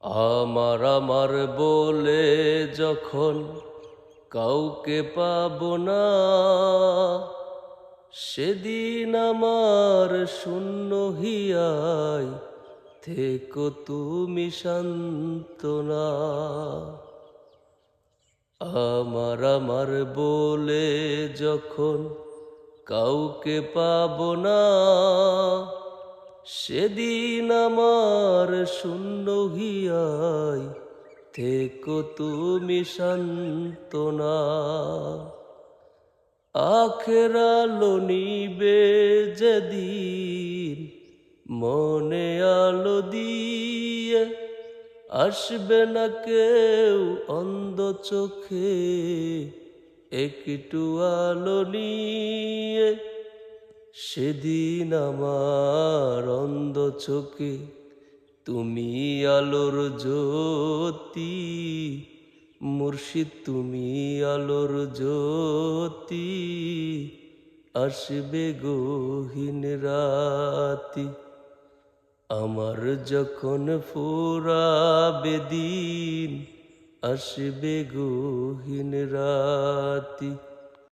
আমার আমার বলে যখন কাউকে পাবো না, সেদিন আমার শূন্য হিয়ায় থেকো তুমি সান্ত্বনা। আমার আমার বলে যখন কাউকে পাবো না, সেদিন আমার শূন্য হিয়ায় থেকো তুমি সান্ত্বনা। আখের আলো নিবে যেদিন, মনে আলো দিয়ে আসবে না কেউ অন্ধ চোখে একটু আলো নিয়ে। সেদিন আমার অন্ধ চোখে তুমি আলোর জ্যোতি, মুর্শিদ তুমি আলোর জ্যোতি, আসবে গহীন রাতি। আমার যখন ফুরাবে দিন, আসবে গহীন রাতি।